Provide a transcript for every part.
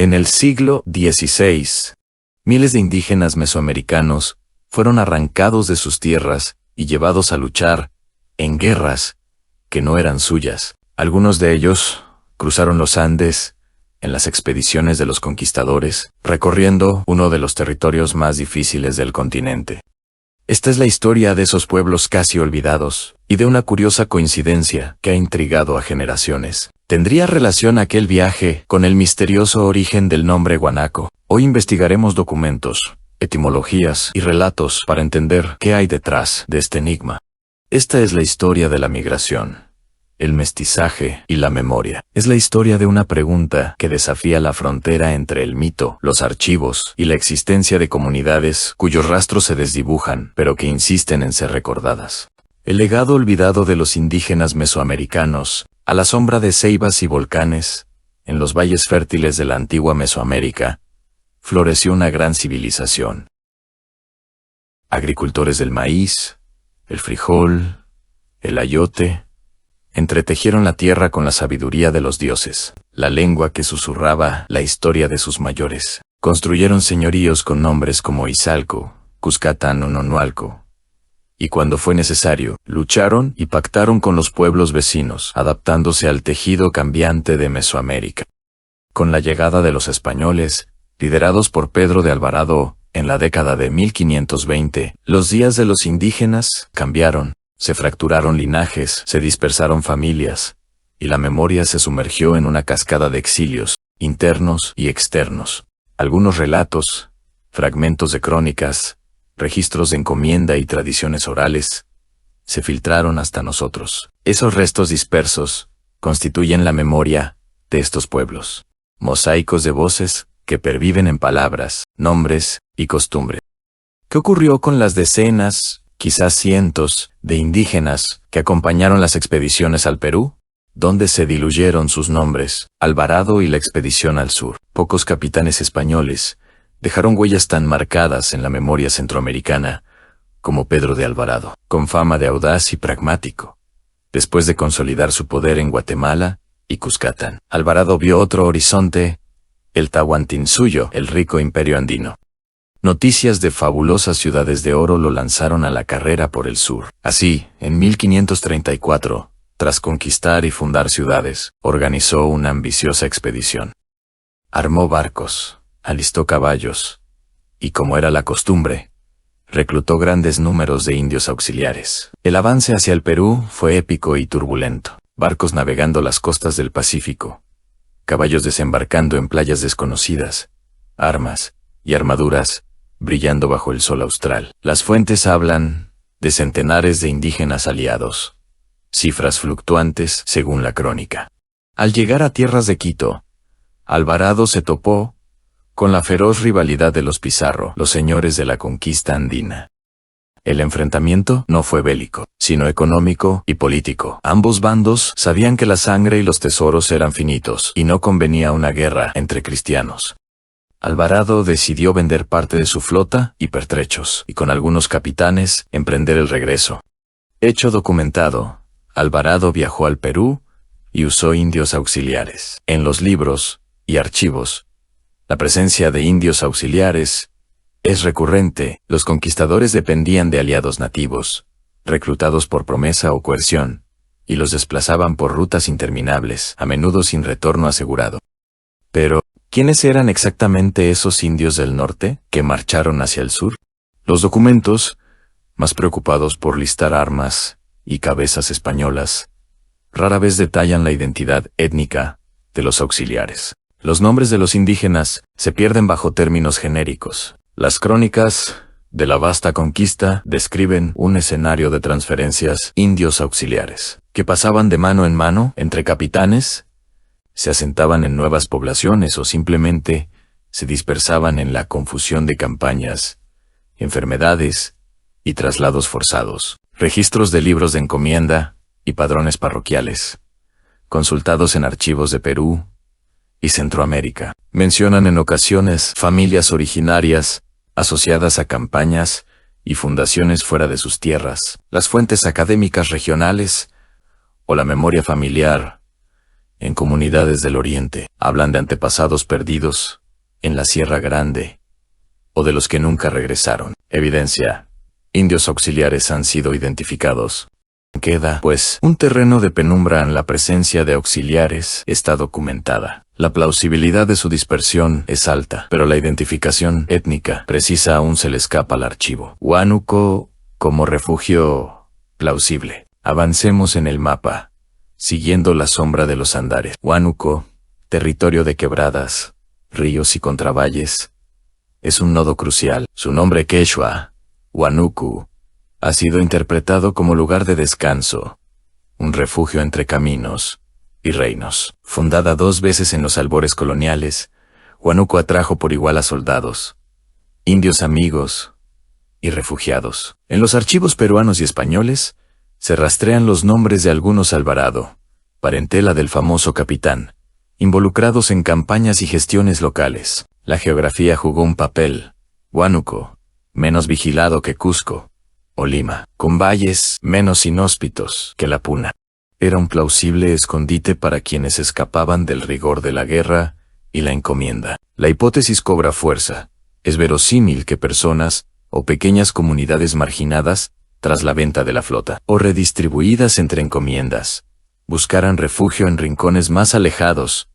En el siglo XVI, miles de indígenas mesoamericanos fueron arrancados de sus tierras y llevados a luchar en guerras que no eran suyas. Algunos de ellos cruzaron los Andes en las expediciones de los conquistadores, recorriendo uno de los territorios más difíciles del continente. Esta es la historia de esos pueblos casi olvidados y de una curiosa coincidencia que ha intrigado a generaciones. ¿Tendría relación aquel viaje con el misterioso origen del nombre guanaco? Hoy investigaremos documentos, etimologías y relatos para entender qué hay detrás de este enigma. Esta es la historia de la migración, el mestizaje y la memoria. Es la historia de una pregunta que desafía la frontera entre el mito, los archivos y la existencia de comunidades cuyos rastros se desdibujan, pero que insisten en ser recordadas. El legado olvidado de los indígenas mesoamericanos, a la sombra de ceibas y volcanes, en los valles fértiles de la antigua Mesoamérica, floreció una gran civilización. Agricultores del maíz, el frijol, el ayote, entretejieron la tierra con la sabiduría de los dioses, la lengua que susurraba la historia de sus mayores. Construyeron señoríos con nombres como Izalco, Cuscatán o Nonualco. Y cuando fue necesario, lucharon y pactaron con los pueblos vecinos, adaptándose al tejido cambiante de Mesoamérica. Con la llegada de los españoles, liderados por Pedro de Alvarado, en la década de 1520, los días de los indígenas cambiaron, se fracturaron linajes, se dispersaron familias, y la memoria se sumergió en una cascada de exilios, internos y externos. Algunos relatos, fragmentos de crónicas, registros de encomienda y tradiciones orales, se filtraron hasta nosotros. Esos restos dispersos constituyen la memoria de estos pueblos, mosaicos de voces que perviven en palabras, nombres y costumbres. ¿Qué ocurrió con las decenas, quizás cientos, de indígenas que acompañaron las expediciones al Perú? ¿Dónde se diluyeron sus nombres? Alvarado y la expedición al sur. Pocos capitanes españoles dejaron huellas tan marcadas en la memoria centroamericana como Pedro de Alvarado, con fama de audaz y pragmático. Después de consolidar su poder en Guatemala y Cuscatán, Alvarado vio otro horizonte, el Tahuantinsuyo, el rico imperio andino. Noticias de fabulosas ciudades de oro lo lanzaron a la carrera por el sur. Así, en 1534, tras conquistar y fundar ciudades, organizó una ambiciosa expedición. Armó barcos, alistó caballos, y como era la costumbre, reclutó grandes números de indios auxiliares. El avance hacia el Perú fue épico y turbulento. Barcos navegando las costas del Pacífico, caballos desembarcando en playas desconocidas, armas y armaduras brillando bajo el sol austral. Las fuentes hablan de centenares de indígenas aliados, cifras fluctuantes según la crónica. Al llegar a tierras de Quito, Alvarado se topó con la feroz rivalidad de los Pizarro, los señores de la conquista andina. El enfrentamiento no fue bélico, sino económico y político. Ambos bandos sabían que la sangre y los tesoros eran finitos, y no convenía una guerra entre cristianos. Alvarado decidió vender parte de su flota y pertrechos, y con algunos capitanes emprender el regreso. Hecho documentado, Alvarado viajó al Perú y usó indios auxiliares. En los libros y archivos, la presencia de indios auxiliares es recurrente. Los conquistadores dependían de aliados nativos, reclutados por promesa o coerción, y los desplazaban por rutas interminables, a menudo sin retorno asegurado. Pero, ¿quiénes eran exactamente esos indios del norte que marcharon hacia el sur? Los documentos, más preocupados por listar armas y cabezas españolas, rara vez detallan la identidad étnica de los auxiliares. Los nombres de los indígenas se pierden bajo términos genéricos. Las crónicas de la vasta conquista describen un escenario de transferencias indios auxiliares, que pasaban de mano en mano entre capitanes, se asentaban en nuevas poblaciones o simplemente se dispersaban en la confusión de campañas, enfermedades y traslados forzados. Registros de libros de encomienda y padrones parroquiales, consultados en archivos de Perú y Centroamérica, mencionan en ocasiones familias originarias asociadas a campañas y fundaciones fuera de sus tierras. Las fuentes académicas regionales o la memoria familiar en comunidades del Oriente, hablan de antepasados perdidos, en la Sierra Grande, o de los que nunca regresaron. Evidencia. Indios auxiliares han sido identificados. Queda, pues, un terreno de penumbra en la presencia de auxiliares está documentada. La plausibilidad de su dispersión es alta, pero la identificación étnica precisa aún se le escapa al archivo. Huánuco como refugio plausible. Avancemos en el mapa, siguiendo la sombra de los Andares. Huánuco, territorio de quebradas, ríos y contravalles, es un nodo crucial. Su nombre quechua, Huánuco, ha sido interpretado como lugar de descanso, un refugio entre caminos y reinos. Fundada 2 veces en los albores coloniales, Huánuco atrajo por igual a soldados, indios amigos y refugiados. En los archivos peruanos y españoles se rastrean los nombres de algunos Alvarado, parentela del famoso capitán, involucrados en campañas y gestiones locales. La geografía jugó un papel. Huánuco, menos vigilado que Cusco o Lima, con valles menos inhóspitos que la Puna, era un plausible escondite para quienes escapaban del rigor de la guerra y la encomienda. La hipótesis cobra fuerza. Es verosímil que personas o pequeñas comunidades marginadas, tras la venta de la flota, o redistribuidas entre encomiendas, buscaran refugio en rincones más alejados,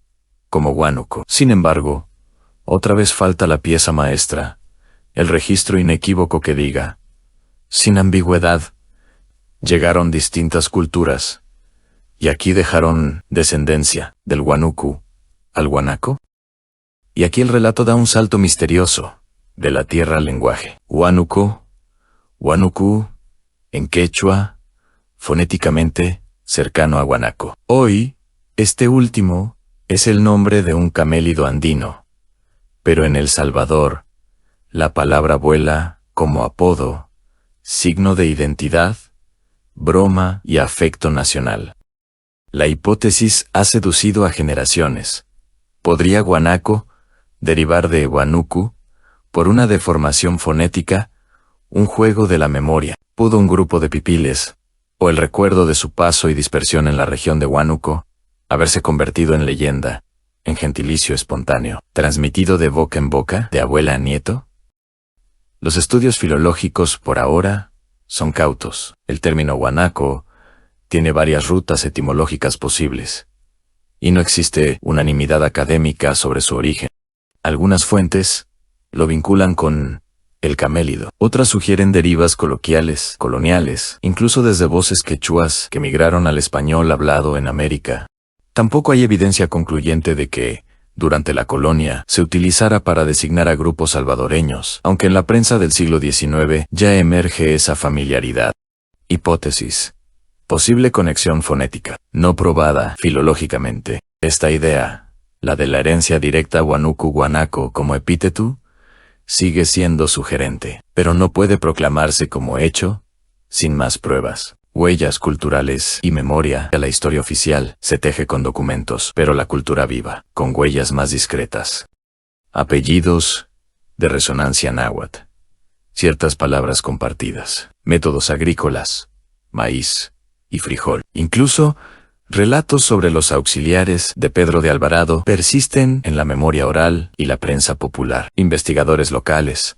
como Huánuco. Sin embargo, otra vez falta la pieza maestra, el registro inequívoco que diga, sin ambigüedad, llegaron distintas culturas, y aquí dejaron descendencia, del Huánuco al Guanaco. Y aquí el relato da un salto misterioso, de la tierra al lenguaje. Huánuco, Huánuco, en quechua, fonéticamente, cercano a Guanaco. Hoy, este último, es el nombre de un camélido andino, pero en El Salvador, la palabra vuela como apodo, signo de identidad, broma y afecto nacional. La hipótesis ha seducido a generaciones. ¿Podría Guanaco derivar de Huánuco por una deformación fonética, un juego de la memoria? ¿Pudo un grupo de pipiles, o el recuerdo de su paso y dispersión en la región de Huánuco, haberse convertido en leyenda, en gentilicio espontáneo, transmitido de boca en boca, de abuela a nieto? Los estudios filológicos, por ahora, son cautos. El término Guanaco tiene varias rutas etimológicas posibles, y no existe unanimidad académica sobre su origen. Algunas fuentes lo vinculan con el camélido. Otras sugieren derivas coloquiales, coloniales, incluso desde voces quechuas que migraron al español hablado en América. Tampoco hay evidencia concluyente de que, durante la colonia, se utilizara para designar a grupos salvadoreños, aunque en la prensa del siglo XIX ya emerge esa familiaridad. Hipótesis. Posible conexión fonética, no probada filológicamente. Esta idea, la de la herencia directa Huánuco-Guanaco como epíteto, sigue siendo sugerente, pero no puede proclamarse como hecho, sin más pruebas. Huellas culturales y memoria. La historia oficial se teje con documentos, pero la cultura viva, con huellas más discretas. Apellidos de resonancia náhuatl. Ciertas palabras compartidas. Métodos agrícolas, maíz y frijol. Incluso, relatos sobre los auxiliares de Pedro de Alvarado persisten en la memoria oral y la prensa popular. Investigadores locales,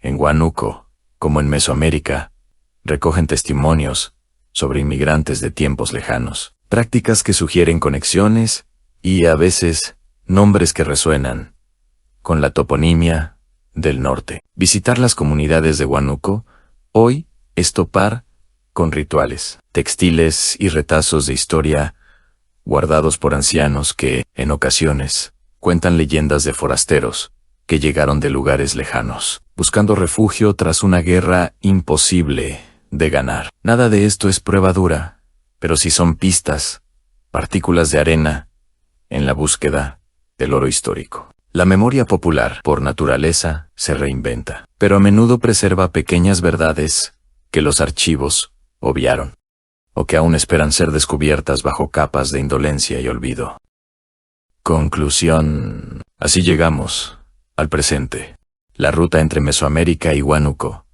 en Huánuco, como en Mesoamérica, recogen testimonios sobre inmigrantes de tiempos lejanos, prácticas que sugieren conexiones y, a veces, nombres que resuenan con la toponimia del norte. Visitar las comunidades de Huánuco hoy es topar con rituales, textiles y retazos de historia guardados por ancianos que, en ocasiones, cuentan leyendas de forasteros que llegaron de lugares lejanos, buscando refugio tras una guerra imposible de ganar. Nada de esto es prueba dura, pero sí son pistas, partículas de arena, en la búsqueda del oro histórico. La memoria popular, por naturaleza, se reinventa, pero a menudo preserva pequeñas verdades que los archivos obviaron, o que aún esperan ser descubiertas bajo capas de indolencia y olvido. Conclusión. Así llegamos al presente. La ruta entre Mesoamérica y Huánuco,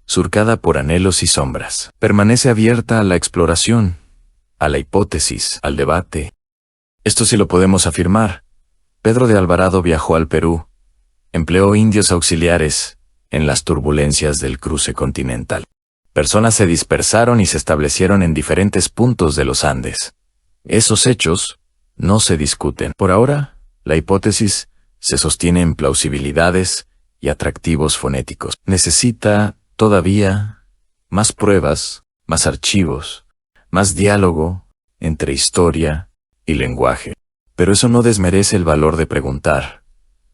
surcada por anhelos y sombras, permanece abierta a la exploración, a la hipótesis, al debate Esto sí lo podemos afirmar. Pedro de Alvarado viajó al Perú, empleó indios auxiliares en las turbulencias del cruce continental. Personas se dispersaron y se establecieron en diferentes puntos de los Andes. Esos hechos no se discuten. Por ahora, la hipótesis se sostiene en plausibilidades y atractivos fonéticos. Necesita, todavía, más pruebas, más archivos, más diálogo entre historia y lenguaje. Pero eso no desmerece el valor de preguntar,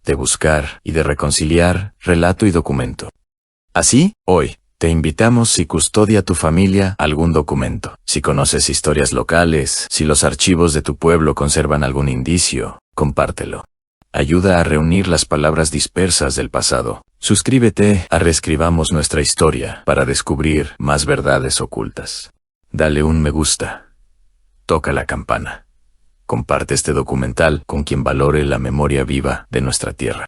de buscar y de reconciliar relato y documento. Así, hoy, te invitamos si custodia tu familia algún documento, si conoces historias locales, si los archivos de tu pueblo conservan algún indicio, compártelo. Ayuda a reunir las palabras dispersas del pasado. Suscríbete a Reescribamos Nuestra Historia para descubrir más verdades ocultas. Dale un me gusta. Toca la campana. Comparte este documental con quien valore la memoria viva de nuestra tierra.